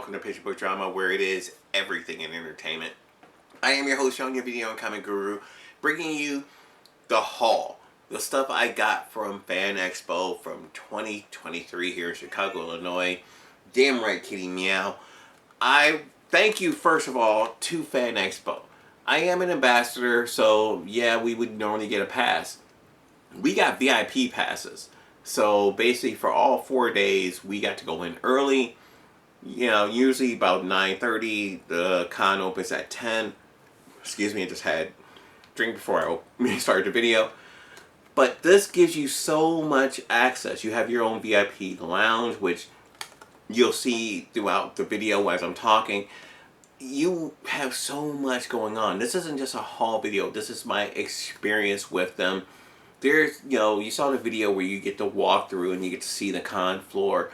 welcome to Picture Book Drama, where it is everything in entertainment. I am your host, Sean, your video and comic guru, bringing you the haul, the stuff I got from Fan EXPO from 2023 here in Chicago, Illinois. Damn right, kitty meow. I thank you, first of all, to Fan EXPO. I am an ambassador, so yeah, we would normally get a pass. We got VIP passes. So basically for all 4 days, we got to go in early. You know, usually about 9:30. The con opens at 10. Excuse me, I just had a drink before I started the video. But this gives you so much access. You have your own VIP lounge, which you'll see throughout the video as I'm talking. You have so much going on. This isn't just a haul video. This is my experience with them. There's, you saw the video where you get to walk through and you get to see the con floor.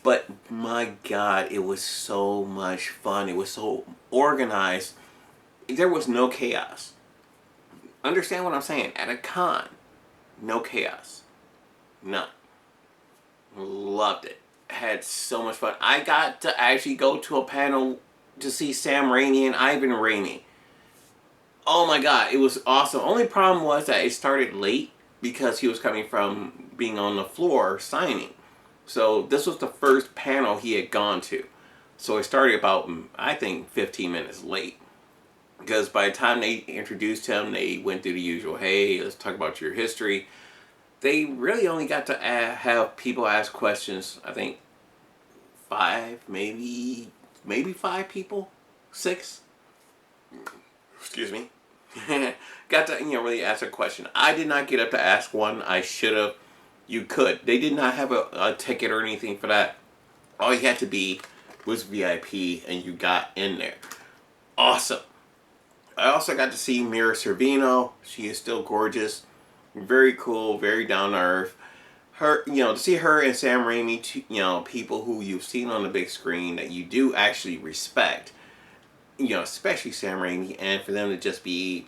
But my God, it was so much fun. It was so organized. There was no chaos. Understand what I'm saying? At a con, no chaos. None. Loved it. Had so much fun. I got to actually go to a panel to see Sam Raimi and Ivan Raimi. Oh my God, it was awesome. Only problem was that it started late because he was coming from being on the floor signing. So this was the first panel he had gone to. So it started about, I think, 15 minutes late. Because by the time they introduced him, they went through the usual, hey, let's talk about your history. They really only got to have people ask questions, I think, 5, maybe 5 people? 6? Excuse me. Got to, really ask a question. I did not get up to ask one. I should have. You could. They did not have a ticket or anything for that. All you had to be was VIP, and you got in there. Awesome. I also got to see Mira Sorvino. She is still gorgeous. Very cool. Very down to earth. Her, to see her and Sam Raimi, people who you've seen on the big screen that you do actually respect. Especially Sam Raimi, and for them to just be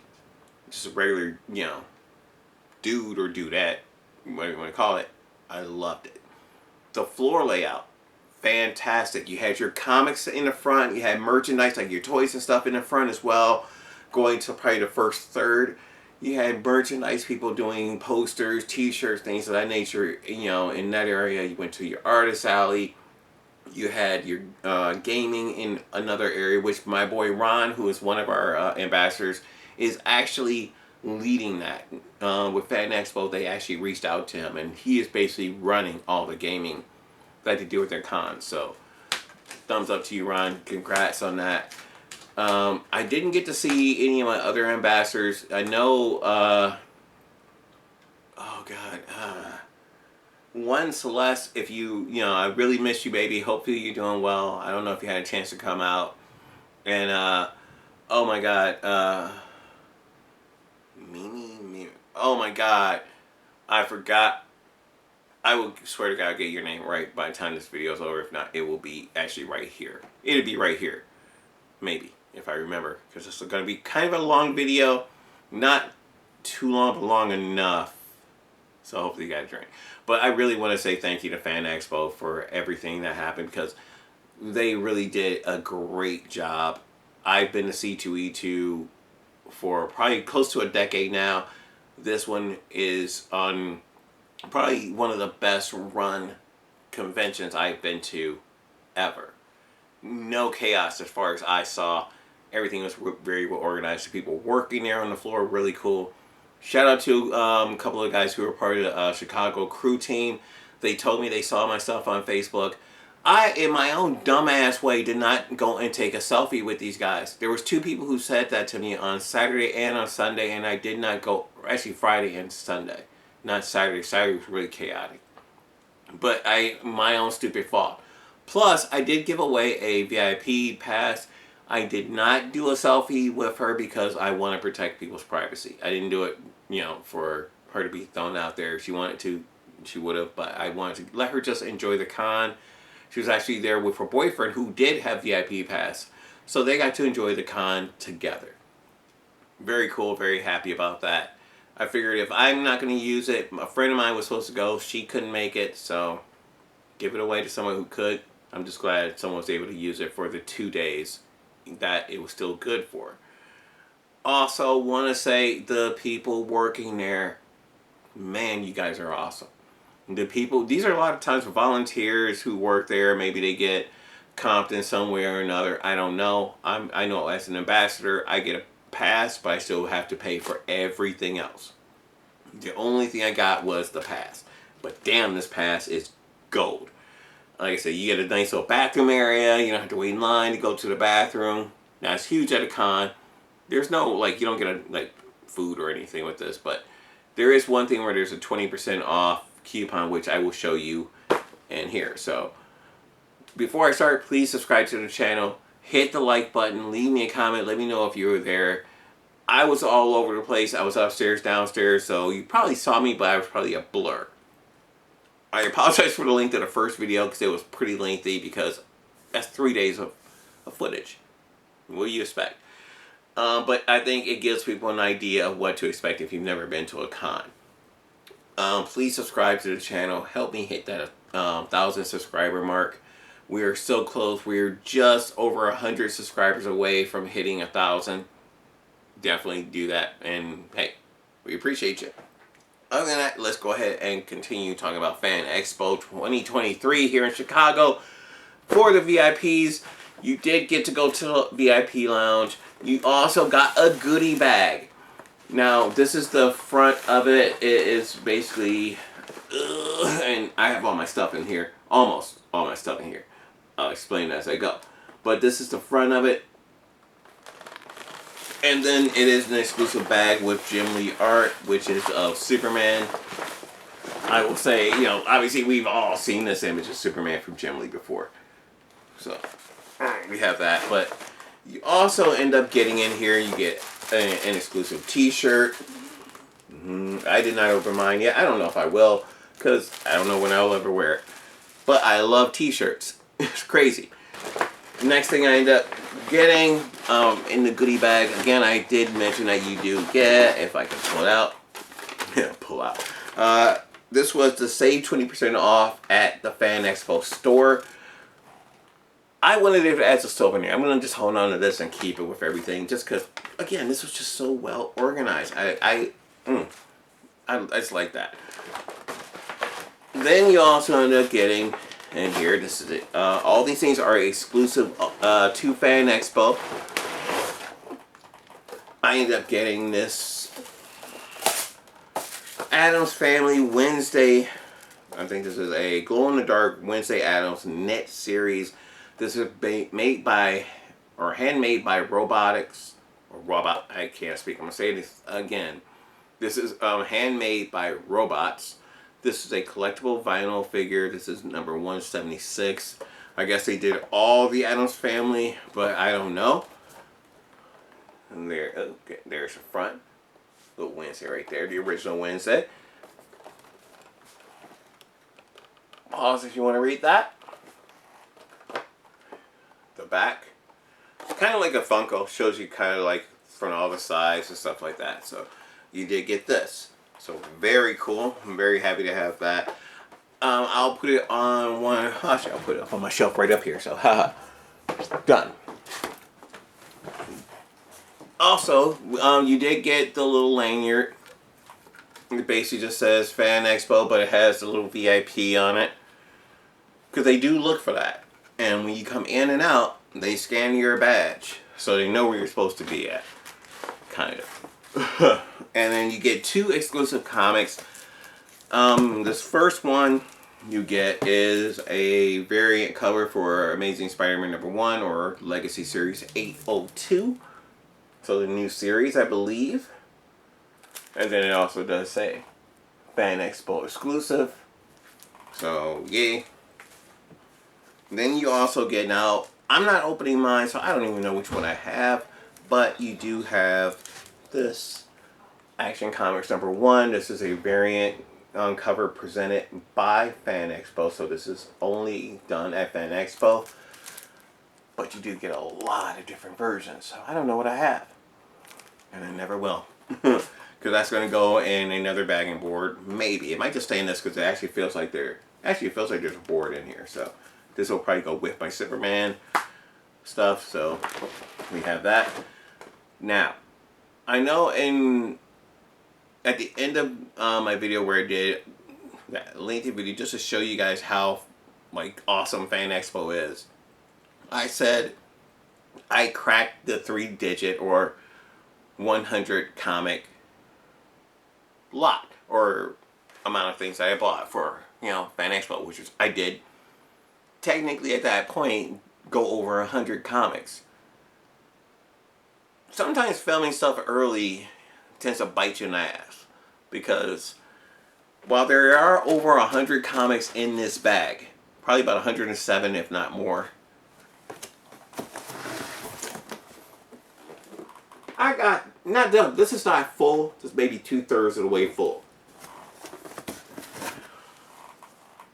just a regular, dude or dudette, whatever you want to call it, I loved it. The floor layout, fantastic. You had your comics in the front, you had merchandise like your toys and stuff in the front as well. Going to probably the first third, you had merchandise, people doing posters, t-shirts, things of that nature. In that area, you went to your artist alley. You had your gaming in another area, which my boy Ron, who is one of our ambassadors, is actually leading that. With Fan EXPO, they actually reached out to him, and he is basically running all the gaming that they do with their cons. So, thumbs up to you, Ron. Congrats on that. I didn't get to see any of my other ambassadors. I know, oh God, one, Celeste, if I really miss you, baby. Hopefully you're doing well. I don't know if you had a chance to come out. And, oh my God, Mimi, oh my God, I forgot. I will swear to God I'll get your name right by the time this video is over. If not, it will be actually right here. It'll be right here. Maybe, if I remember. Because this is going to be kind of a long video. Not too long, but long enough. So hopefully you got a drink. But I really want to say thank you to Fan EXPO for everything that happened, because they really did a great job. I've been to C2E2 for probably close to a decade now. This one is on probably one of the best run conventions I've been to ever. No chaos as far as I saw. Everything was very well organized. The people working there on the floor, really cool. Shout out to a couple of guys who were part of the Chicago crew team. They told me they saw my stuff on Facebook. I, in my own dumbass way, did not go and take a selfie with these guys. There was 2 people who said that to me on Saturday and on Sunday, and I did not go, actually Friday and Sunday. Not Saturday. Saturday was really chaotic. But my own stupid fault. Plus, I did give away a VIP pass. I did not do a selfie with her because I want to protect people's privacy. I didn't do it, for her to be thrown out there. If she wanted to, she would have, but I wanted to let her just enjoy the con. She was actually there with her boyfriend, who did have VIP pass. So they got to enjoy the con together. Very cool, very happy about that. I figured if I'm not going to use it, a friend of mine was supposed to go. She couldn't make it, so give it away to someone who could. I'm just glad someone was able to use it for the 2 days that it was still good for. Also, want to say the people working there, man, you guys are awesome. The people, these are a lot of times volunteers who work there. Maybe they get comped in some way or another. I don't know. I know as an ambassador, I get a pass, but I still have to pay for everything else. The only thing I got was the pass. But damn, this pass is gold. Like I said, you get a nice little bathroom area. You don't have to wait in line to go to the bathroom. Now, it's huge at a con. There's no, like, you don't get food or anything with this, but there is one thing where there's a 20% off coupon, which I will show you in here. So before I start, please subscribe to the channel, hit the like button, leave me a comment, let me know if you were there. I was all over the place. I was upstairs, downstairs, so you probably saw me, but I was probably a blur. I apologize for the length of the first video because it was pretty lengthy, because that's 3 days of footage. What do you expect? But I think it gives people an idea of what to expect if you've never been to a con. Please subscribe to the channel. Help me hit that 1,000 subscriber mark. We are so close. We're just over 100 subscribers away from hitting 1,000. Definitely do that. And hey, we appreciate you. Other than that, let's go ahead and continue talking about Fan Expo 2023 here in Chicago. For the VIPs, you did get to go to the VIP lounge. You also got a goodie bag. Now, this is the front of it. It is basically, and I have all my stuff in here. Almost all my stuff in here. I'll explain as I go. But this is the front of it. And then it is an exclusive bag with Jim Lee art, which is of Superman. I will say, you know, obviously we've all seen this image of Superman from Jim Lee before. So, we have that. But you also end up getting in here, you get an exclusive t-shirt. I did not open mine yet. I don't know if I will, because I don't know when I'll ever wear it. But I love t-shirts. It's crazy. Next thing I end up getting in the goodie bag, again, I did mention that you do get, if I can pull it out, pull out. This was the save 20% off at the Fan Expo store. I wanted it as a souvenir. I'm going to just hold on to this and keep it with everything, just because, again, this was just so well organized. I just like that. Then you also end up getting, and here, this is it. All these things are exclusive to Fan Expo. I ended up getting this Addams Family Wednesday. I think this is a glow-in-the-dark Wednesday Addams knit series. This is made by, or handmade by Robotics, or Robot, I can't speak, I'm going to say this again. This is handmade by Robots. This is a collectible vinyl figure. This is number 176. I guess they did all the Addams Family, but I don't know. And there, okay, there's the front. Little Wednesday right there, the original Wednesday. Pause if you want to read that. The back. It's kind of like a Funko. Shows you kind of like from all the sides and stuff like that. So you did get this. So very cool. I'm very happy to have that. I'll put it on one. Actually, I'll put it up on my shelf right up here. So haha. Done. Also, you did get the little lanyard. It basically just says Fan Expo, but it has the little VIP on it. Because they do look for that. And when you come in and out, they scan your badge. So they know where you're supposed to be at. Kind of. And then you get 2 exclusive comics. This first one you get is a variant cover for Amazing Spider-Man #1 or Legacy Series 802. So the new series, I believe. And then it also does say Fan Expo exclusive. So, yay. Then you also get, now, I'm not opening mine, so I don't even know which one I have. But you do have this Action Comics #1. This is a variant cover presented by Fan Expo. So this is only done at Fan Expo. But you do get a lot of different versions. So I don't know what I have. And I never will. Because that's going to go in another bagging board. Maybe. It might just stay in this because it actually feels like there's a board in here. So This will probably go with my Superman stuff, so we have that. Now, I know at the end of my video where I did that lengthy video just to show you guys how like awesome Fan Expo is, I said I cracked the 3-digit or 100 comic lot or amount of things that I bought for, you know, Fan Expo, which is I did technically at that point go over 100 comics. Sometimes filming stuff early tends to bite you in the ass, because while there are over 100 comics in this bag, probably about 107 if not more, I got, not done, this is not full, this is maybe 2/3 of the way full.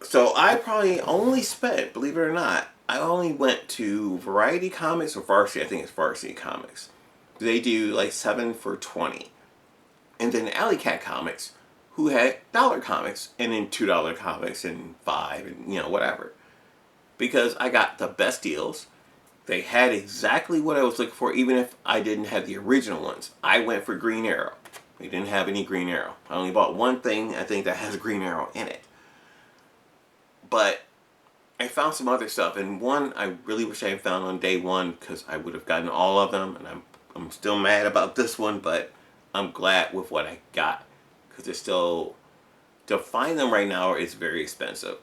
So I probably only spent, believe it or not, I only went to Variety Comics or Varsity, I think it's Varsity Comics. They do like 7 for $20. And then Alley Cat Comics, who had dollar comics, and then $2 comics and $5 and, you know, whatever. Because I got the best deals. They had exactly what I was looking for, even if I didn't have the original ones. I went for Green Arrow. They didn't have any Green Arrow. I only bought one thing, I think, that has Green Arrow in it. But I found some other stuff, and one I really wish I had found on day one, because I would have gotten all of them, and I'm still mad about this one, but I'm glad with what I got, because it's still, to find them right now is very expensive.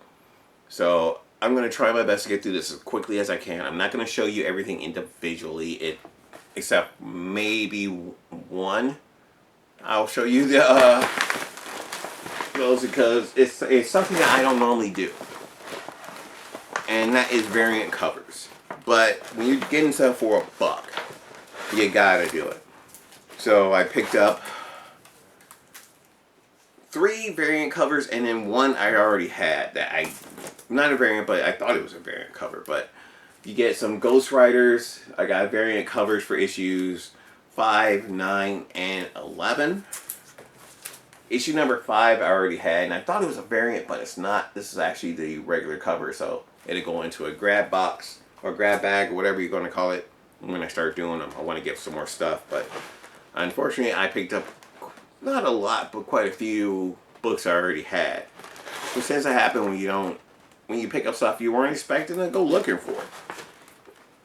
So I'm going to try my best to get through this as quickly as I can. I'm not going to show you everything individually, except maybe one. I'll show you the those, because it's something that I don't normally do, and that is variant covers. But when you're getting stuff for $1, you gotta do it. So I picked up 3 variant covers, and then one I already had that not a variant, but I thought it was a variant cover. But you get some Ghost Riders. I got variant covers for issues 5, 9, and 11. Issue number 5 I already had, and I thought it was a variant, but it's not. This is actually the regular cover, so it'll go into a grab box or grab bag or whatever you're going to call it when I start doing them. I want to get some more stuff, but unfortunately I picked up not a lot, but quite a few books I already had. Which tends to happen when you pick up stuff you weren't expecting to go looking for.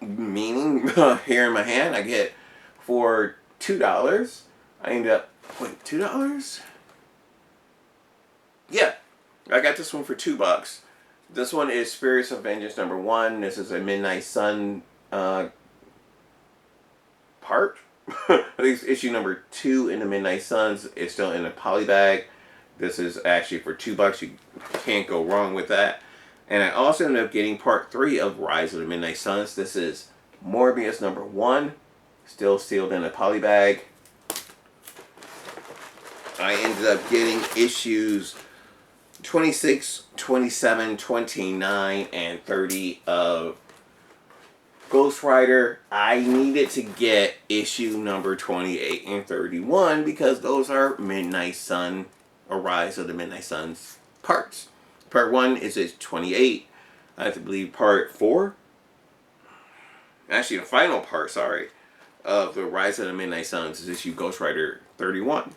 Meaning, here in my hand, I get for $2. I end up, wait, $2? Yeah, I got this one for $2. This one is Spirits of Vengeance #1. This is a Midnight Sun part. I think it's issue number 2 in the Midnight Suns. It's still in a poly bag. This is actually for $2. You can't go wrong with that. And I also ended up getting part 3 of Rise of the Midnight Suns. This is Morbius #1. Still sealed in a poly bag. I ended up getting issues 26, 27, 29, and 30 of Ghost Rider. I needed to get issue number 28 and 31 because those are Midnight Sun or Rise of the Midnight Suns parts. Part 1 is at 28. I have to believe part 4. Actually, the final part, sorry, of the Rise of the Midnight Suns is issue Ghost Rider 31.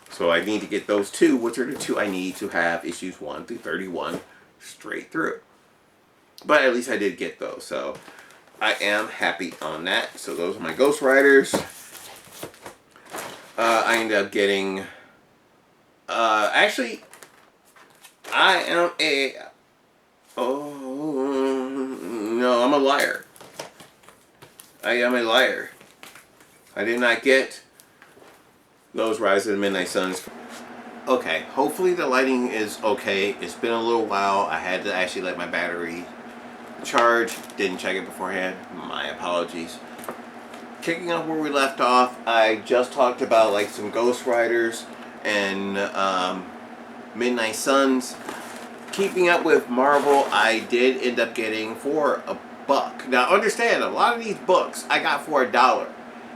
So I need to get those 2, which are the 2 I need to have issues 1 through 31 straight through. But at least I did get those, so I am happy on that. So those are my Ghost Riders. I ended up getting, actually, I am a, oh, no, I'm a liar. I am a liar. I did not get those Rise of the Midnight Suns. Okay, hopefully the lighting is okay. It's been a little while. I had to actually let my battery charge. Didn't check it beforehand. My apologies. Kicking up where we left off, I just talked about like some Ghost Riders and Midnight Suns. Keeping up with Marvel, I did end up getting for $1. Now understand, a lot of these books I got for $1.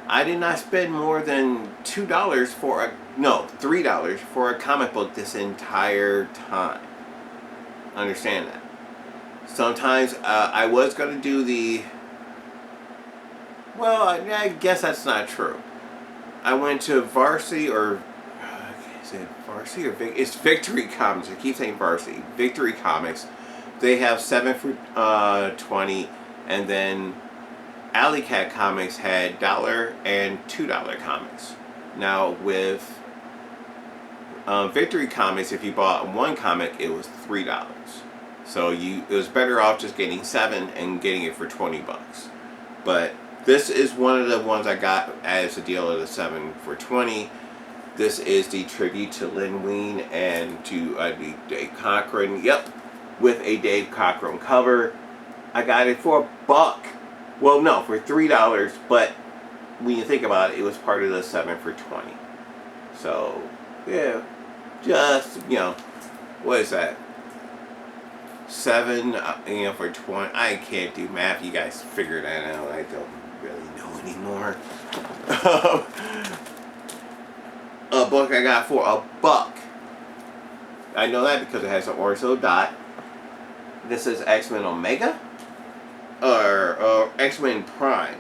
I did not spend more than $3 for a comic book this entire time. Understand that. Sometimes I was going to do the... Well, I guess that's not true. I went to Varsity or... Is it Varsity or it's Victory Comics. I keep saying Varsity. Victory Comics. They have 7 for 20, and then Alley Cat Comics had $1 and $2 comics. Now with Victory Comics, if you bought one comic, it was $3. So it was better off just getting 7 and getting it for 20 bucks. But this is one of the ones I got as a deal of the 7 for 20. This is the tribute to Lynn Wein and to Dave Cockrum. Yep, with a Dave Cockrum cover. I got it for $1. Well, no, for $3. But when you think about it, it was part of the 7 for 20. So, yeah, just, you know, what is that? 7, for 20. I can't do math. You guys figure that out. I don't really know anymore. A book I got for $1. I know that because it has an ortho dot. This is X-Men Omega or X-Men Prime.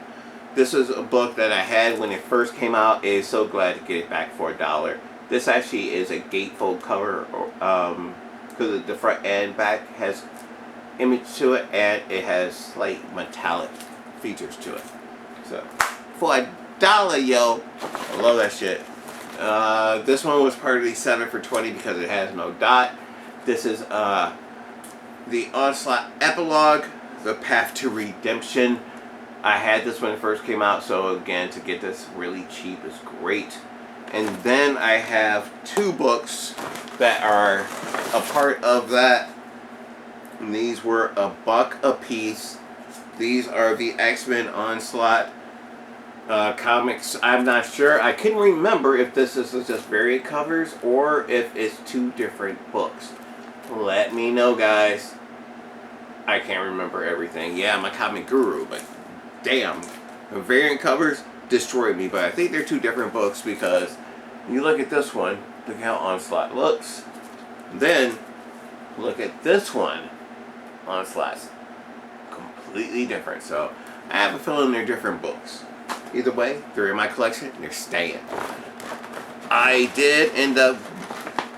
This is a book that I had when it first came out. Is so glad to get it back for $1. This actually is a gatefold cover, because the front and back has image to it, and it has slight metallic features to it. So for $1, yo, I love that shit. This one was part of the 7 for 20 because it has no dot. This is the Onslaught Epilogue, The Path to Redemption. I had this when it first came out, so again, to get this really cheap is great. And then I have 2 books that are a part of that. And these were $1 a piece. These are the X-Men Onslaught comics. I'm not sure. I couldn't remember if this is just variant covers or if it's 2 different books. Let me know, guys. I can't remember everything. Yeah, I'm a comic guru, but damn, the variant covers destroyed me. But I think they're 2 different books because you look at this one, look how Onslaught looks. Then look at this one. Onslaught's completely different. So I have a feeling they're different books. Either way, they're in my collection and they're staying. I did end up,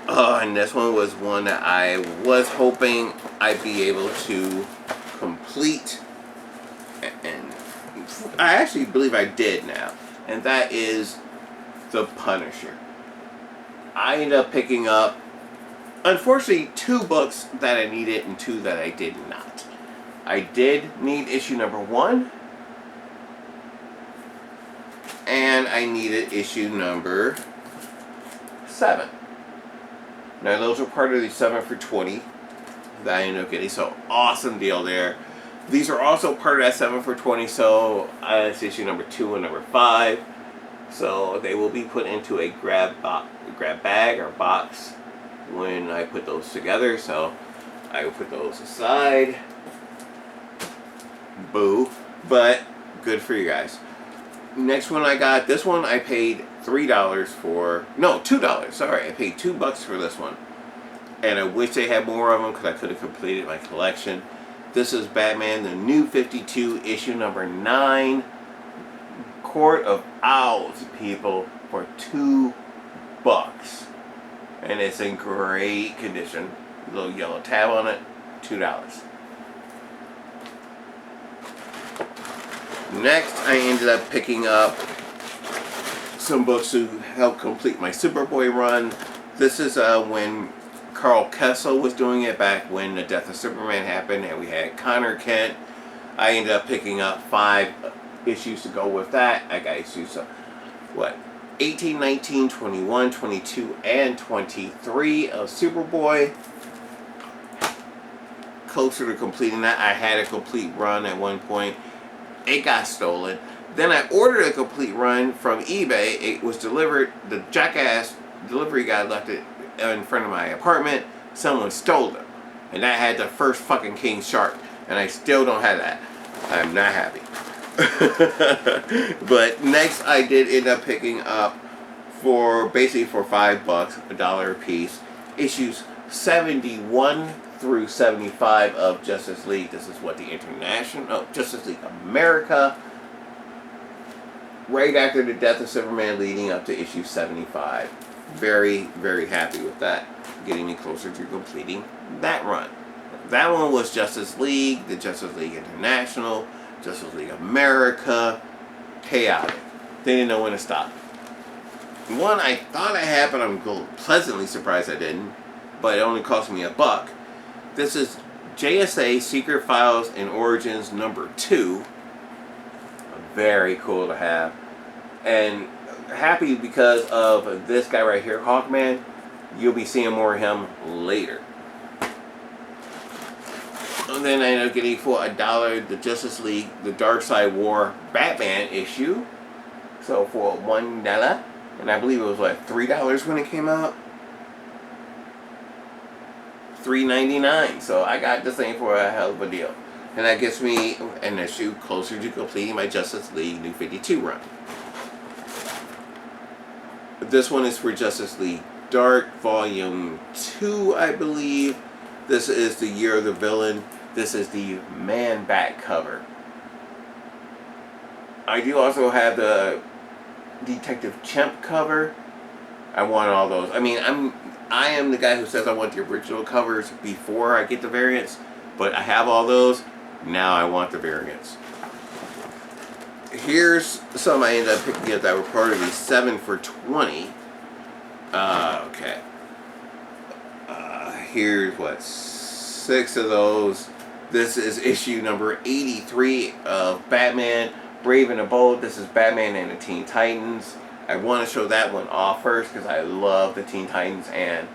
and this one was one that I was hoping I'd be able to complete, and I actually believe I did now, and that is The Punisher. I ended up picking up, unfortunately, 2 books that I needed and 2 that I did not. I did need issue number 1, and I needed issue number 7. Now those are part of the 7 for 20 that I ended up getting, so awesome deal there. These are also part of that 7 for 20, so it's issue number 2 and number 5. So they will be put into a grab bag or box when I put those together. So I will put those aside. Boo. But good for you guys. Next one I got, this one I paid $3 for, no, $2, sorry. I paid $2 for this one. And I wish they had more of them because I could have completed my collection. This is Batman, the New 52, issue number 9. Court of Owls, people, for $2. And it's in great condition. Little yellow tab on it, $2. Next, I ended up picking up some books to help complete my Superboy run. This is when Carl Kessel was doing it back when the death of Superman happened and we had Connor Kent. I ended up picking up 5 issues to go with that. I got issues of, 18, 19, 21, 22, and 23 of Superboy. Closer to completing that. I had a complete run at one point. It got stolen. Then I ordered a complete run from eBay. It was delivered. The jackass delivery guy left it in front of my apartment. Someone stole it. And I had the first fucking King Shark. And I still don't have that. I'm not happy. But next I did end up picking up for basically for $5, $1 a piece, issues 71 through 75 of Justice League. This is what the International, Justice League America, right after the death of Superman, leading up to issue 75. Very, very happy with that, getting me closer to completing that run. That one was Justice League, the Justice League International, Justice League America, chaotic. They didn't know when to stop. One I thought I had, but I'm pleasantly surprised I didn't. But it only cost me $1. This is JSA Secret Files and Origins number 2. Very cool to have. And happy because of this guy right here, Hawkman. You'll be seeing more of him later. And then I ended up getting for $1 the Justice League, the Dark Side War Batman issue. So for $1. And I believe it was like $3 when it came out. $3.99. So I got this thing for a hell of a deal. And that gets me an issue closer to completing my Justice League New 52 run. This one is for Justice League Dark Volume 2, I believe. This is the Year of the Villain. This is the Man Bat cover. I do also have the Detective Chimp cover. I want all those. I mean, I am the guy who says I want the original covers before I get the variants, but I have all those. Now I want the variants. Here's some I ended up picking up that were part of the 7 for 20. Okay. Here's what, 6 of those. This is issue number 83 of Batman Brave and the Bold. This is Batman and the Teen Titans. I want to show that one off first because I love the Teen Titans, and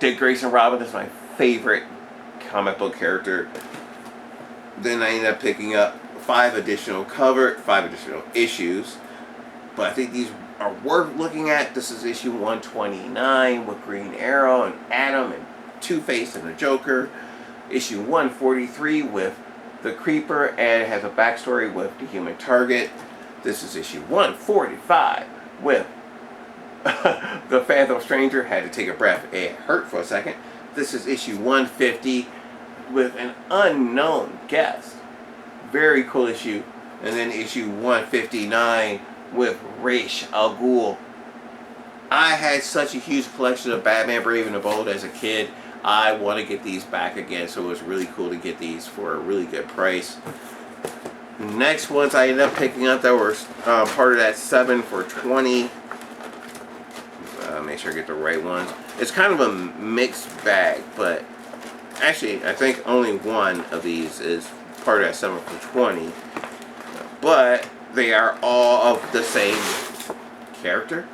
Dick Grayson Robin is my favorite comic book character. Then I ended up picking up 5 additional issues, but I think these are worth looking at. This is issue 129 with Green Arrow and Atom and Two-Face and the Joker. Issue 143 with the Creeper, and it has a backstory with the Human Target. This is issue 145 with the Phantom Stranger. Had to take a breath. It hurt for a second. This is issue 150 with an unknown guest. Very cool issue. And then issue 159 with Ra's al Ghul. I had such a huge collection of Batman Brave and the Bold as a kid. I want to get these back again, so it was really cool to get these for a really good price. Next ones I ended up picking up that were part of that 7 for 20. Make sure I get the right ones. It's kind of a mixed bag, but actually I think only one of these is part of that 7 for 20. But they are all of the same character.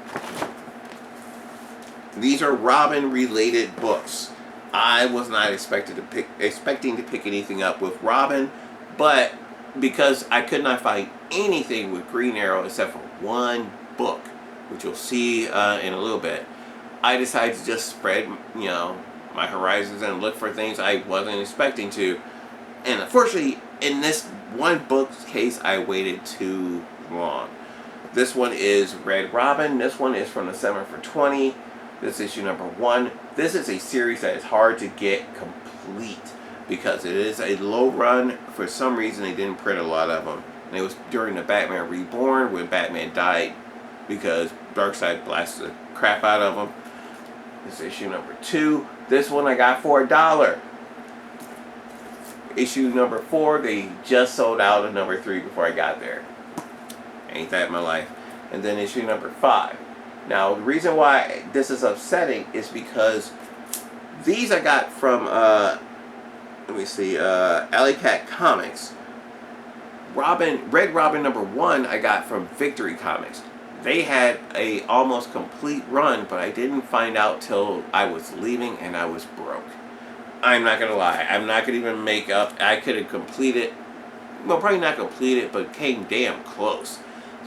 These are Robin related books. I was not expecting to pick anything up with Robin, but because I could not find anything with Green Arrow except for one book, which you'll see in a little bit, I decided to just spread, my horizons and look for things I wasn't expecting to. And unfortunately, in this one book's case, I waited too long. This one is Red Robin. This one is from the 7 for 20. This is issue number 1. This is a series that is hard to get complete because it is a low run. For some reason, they didn't print a lot of them. And it was during the Batman Reborn when Batman died because Darkseid blasted the crap out of him. This is issue number 2. This one I got for $1. Issue number 4, they just sold out of number 3 before I got there. Ain't that my life? And then issue number 5. Now, the reason why this is upsetting is because these I got from, Alley Cat Comics. Red Robin number 1 I got from Victory Comics. They had a almost complete run, but I didn't find out till I was leaving and I was broke. I'm not going to lie. I'm not going to even make up. I could have completed, well, probably not completed, but came damn close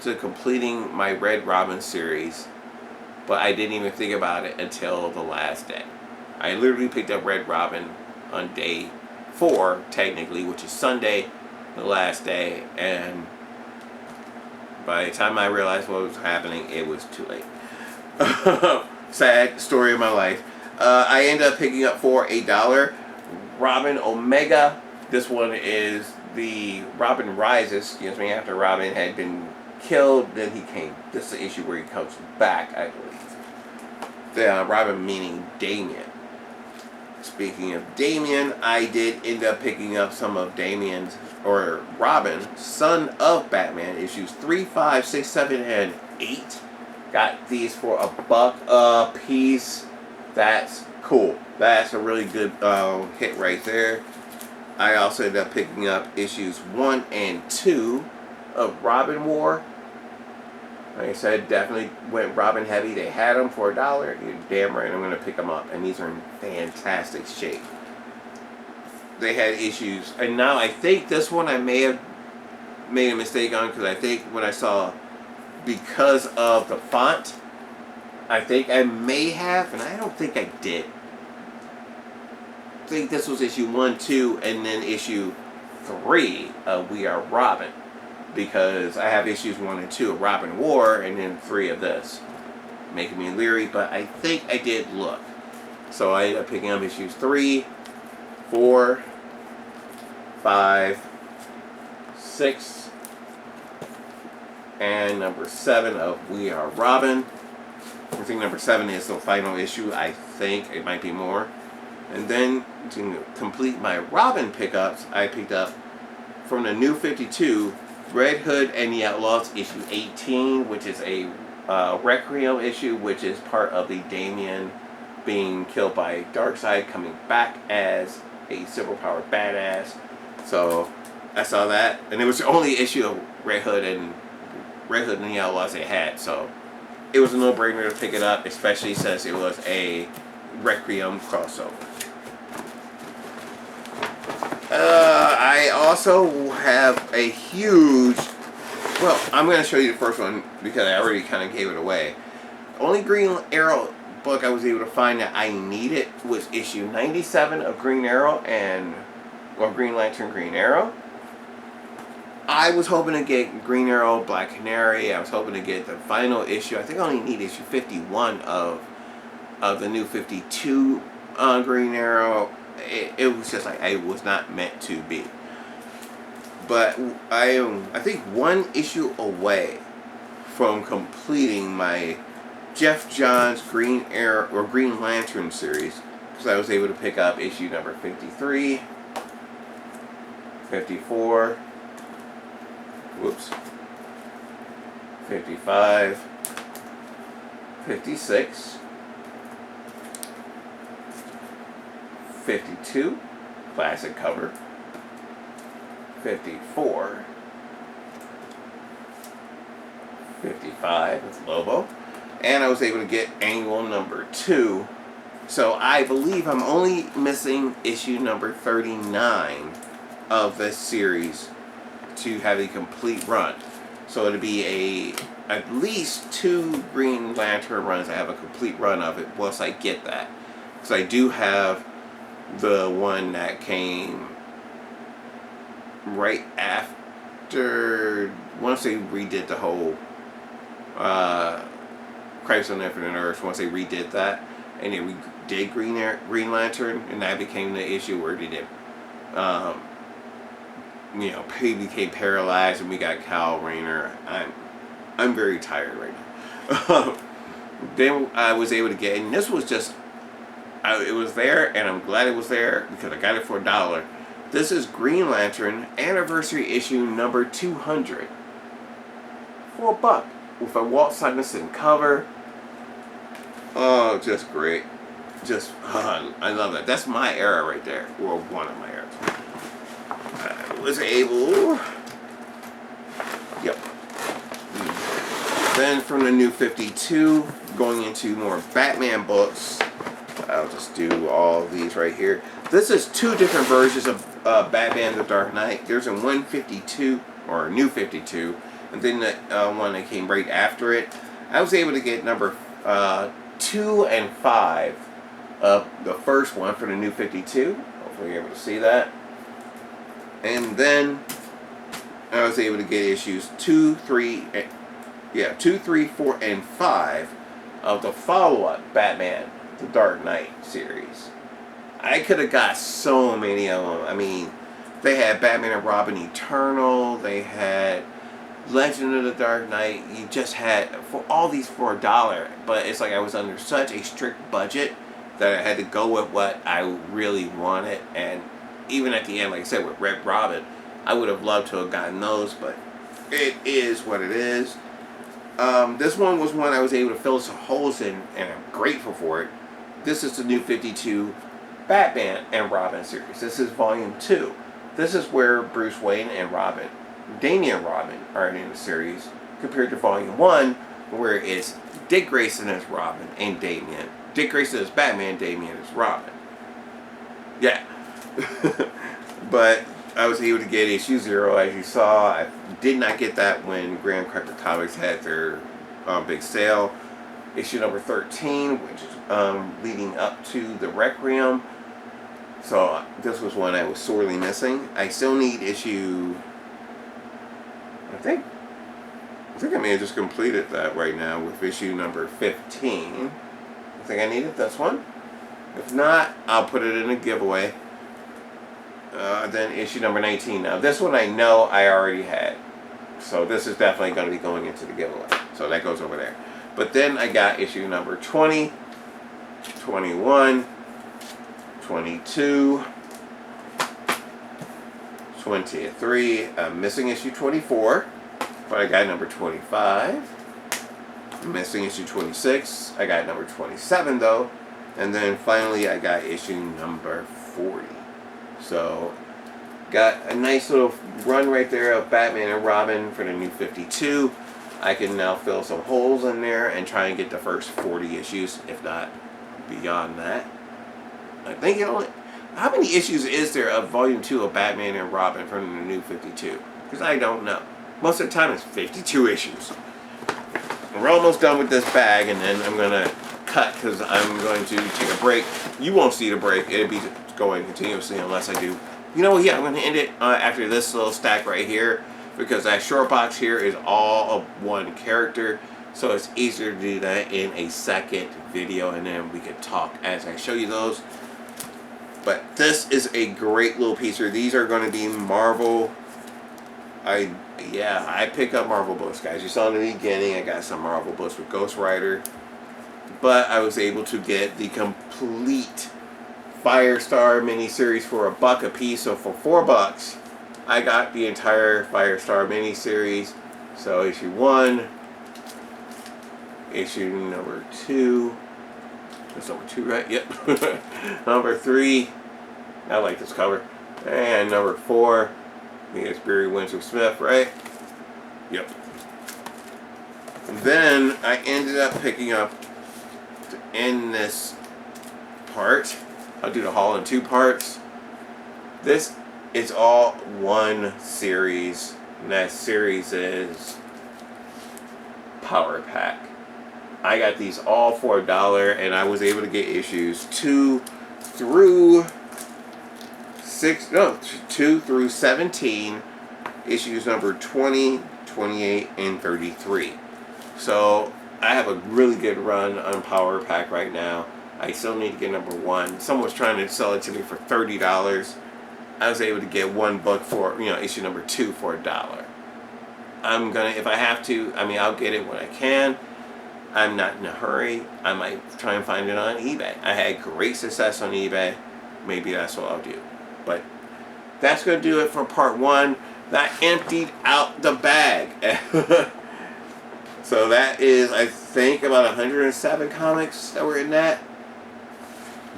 to completing my Red Robin series. But I didn't even think about it until the last day. I literally picked up Red Robin on day 4, technically, which is Sunday, the last day. And by the time I realized what was happening, it was too late. Sad story of my life. I ended up picking up for $1 Robin Omega. This one is the Robin Rises, after Robin had been killed. Then he came. This is the issue where he comes back, I believe. The Robin meaning Damien. Speaking of Damien, I did end up picking up some of Damien's, or Robin, Son of Batman, issues 3, 5, 6, 7, and 8. Got these for $1 a piece. That's cool. That's a really good hit right there. I also ended up picking up issues 1 and 2 of Robin War. Like I said, definitely went Robin heavy. They had them for $1. You're damn right I'm going to pick them up. And these are in fantastic shape. They had issues. And now I think this one I may have made a mistake on, because I think when I saw, because of the font, I think I may have, and I don't think I did. I think this was issue 1, 2, and then issue 3 of We Are Robin. Because I have issues 1 and 2 of Robin War, and then 3 of this. Making me leery, but I think I did look. So I ended up picking up issues 3, 4, 5, 6, and number 7 of We Are Robin. I think number 7 is the final issue. I think it might be more. And then to complete my Robin pickups, I picked up from the New 52, Red Hood and the Outlaws issue 18, which is a Requiem issue, which is part of the Damien being killed by Darkseid, coming back as a superpowered badass. So I saw that, and it was the only issue of Red Hood and the Outlaws they had. So it was a no-brainer to pick it up, especially since it was a Requiem crossover. I also have a huge, well, I'm going to show you the first one because I already kind of gave it away. Only Green Arrow book I was able to find that I needed was issue 97 of Green Arrow or Green Lantern Green Arrow. I was hoping to get Green Arrow Black Canary. I was hoping to get the final issue. I think I only need issue 51 of the New 52 Green Arrow. It was just like, it was not meant to be. But I think one issue away from completing my Jeff Johns Green Arrow or Green Lantern series, because I was able to pick up issue number 53, 54, 55, 56, 52, classic cover, 54, 55 with Lobo, and I was able to get annual number 2. So I believe I'm only missing issue number 39 of this series to have a complete run. So it'll be at least 2 Green Lantern runs. I have a complete run of it once I get that. Because I do have the one that came right after, once they redid the whole Crisis on Infinite Earth, once they redid that, and they redid Green Lantern, and that became the issue where they did, he became paralyzed, and we got Kyle Rayner. I'm very tired right now. Then I was able to get, and this was just, it was there, and I'm glad it was there because I got it for $1. This is Green Lantern Anniversary Issue number 200 for $1 with a Walt Simonson cover. Oh, just great. Just, I love that. That's my era right there, or one of my eras. I was able, Then from the New 52, going into more Batman books, I'll just do all of these right here. This is 2 different versions of Batman The Dark Knight. There's a 152, or New 52, and then the one that came right after it. I was able to get number 2 and 5 of the first one for the New 52. Hopefully you're able to see that. And then I was able to get issues 2, 3, 4, and 5 of the follow-up Batman the Dark Knight series. I could have got so many of them. I mean, they had Batman and Robin Eternal. They had Legend of the Dark Knight. You just had for all these for $1. But it's like I was under such a strict budget that I had to go with what I really wanted. And even at the end, like I said, with Red Robin, I would have loved to have gotten those. But it is what it is. This one was one I was able to fill some holes in, and I'm grateful for it. This is the new 52 Batman and Robin series. This is volume 2. This is where Bruce Wayne and Robin, Damian Robin, are in the series, compared to volume 1, where it's Dick Grayson as Robin and Damian. Dick Grayson is Batman, Damian is Robin. Yeah. But I was able to get issue 0, as you saw. I did not get that when Graham Cracker Comics had their big sale. Issue number 13, which is leading up to the Requiem. So this was one I was sorely missing. I still need issue... I think I may have just completed that right now with issue number 15. I think I needed this one. If not, I'll put it in a giveaway. Then issue number 19. Now this one I know I already had. So this is definitely going to be going into the giveaway. So that goes over there. But then I got issue number 20, 21, 22, 23. I'm missing issue 24. But I got number 25. I'm missing issue 26. I got number 27 though. And then finally I got issue number 40. So got a nice little run right there of Batman and Robin for the new 52. I can now fill some holes in there and try and get the first 40 issues, if not beyond that. I think how many issues is there of volume 2 of Batman and Robin from the new 52? Because I don't know. Most of the time it's 52 issues. We're almost done with this bag, and then I'm going to cut because I'm going to take a break. You won't see the break. It'll be going continuously unless I do. You know what? Yeah, I'm going to end it after this little stack right here, because that short box here is all of one character, so it's easier to do that in a second video, and then we can talk as I show you those. But this is a great little piece here. These are going to be Marvel. I pick up Marvel books, guys. You saw in the beginning I got some Marvel books with Ghost Rider, but I was able to get the complete Firestar miniseries for $1 a piece. So for $4, I got the entire Firestar miniseries. So issue 1, issue number 2. That's number 2, right? Yep. Number 3. I like this cover. And number 4. I think it's Barry Windsor Smith, right? Yep. And then I ended up picking up, to end this part, I'll do the haul in 2 parts. This is all one series, and that series is Power Pack. I got these all for $1, and I was able to get issues 2 through 17, issues number 20, 28, and 33. So I have a really good run on Power Pack right now. I still need to get number 1. Someone was trying to sell it to me for $30. I was able to get 1 book for, issue number 2 for $1. I'm gonna, if I have to, I'll get it when I can. I'm not in a hurry. I might try and find it on eBay. I had great success on eBay. Maybe that's what I'll do. But that's going to do it for part 1. That emptied out the bag. So that is, I think, about 107 comics that were in that.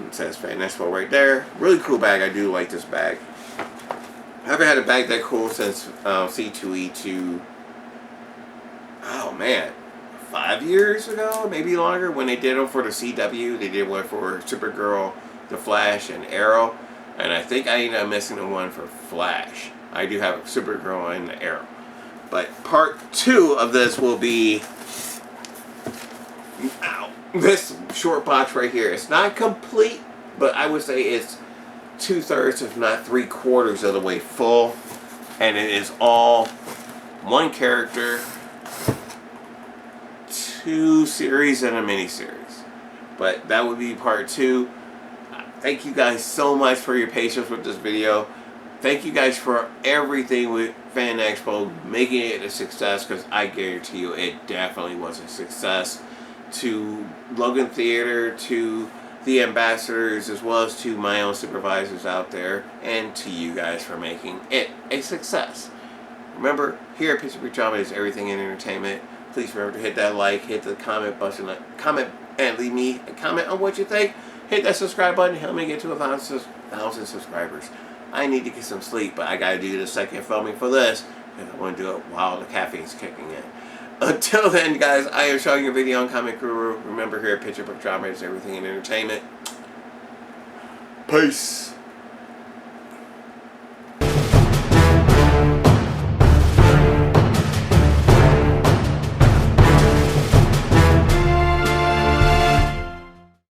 It says Fan EXPO right there. Really cool bag. I do like this bag. I haven't had a bag that cool since C2E2. Oh man, 5 years ago, maybe longer, when they did them for the CW. They did one for Supergirl, The Flash, and Arrow. And I think I ended up missing the one for Flash. I do have Supergirl and the Arrow. But part 2 of this will be this short box right here. It's not complete, but I would say it's 2/3, if not 3/4 of the way full. And it is all one character, 2 series, and a mini-series. But that would be part 2. Thank you guys so much for your patience with this video. Thank you guys for everything with Fan Expo, making it a success, because I guarantee you it definitely was a success. To Logan Theater, to the ambassadors, as well as to my own supervisors out there, and to you guys for making it a success. Remember, here at Pittsburgh Drama is everything in entertainment. Please remember to hit that like, hit the comment button, comment, and leave me a comment on what you think. Hit that subscribe button, help me get to 1,000 subscribers. I need to get some sleep, but I gotta do the second filming for this, because I want to do it while the caffeine's kicking in. Until then, guys, I am showing your video on Comic Guru. Remember, here at Pittsburgh Drama is everything in entertainment. Peace.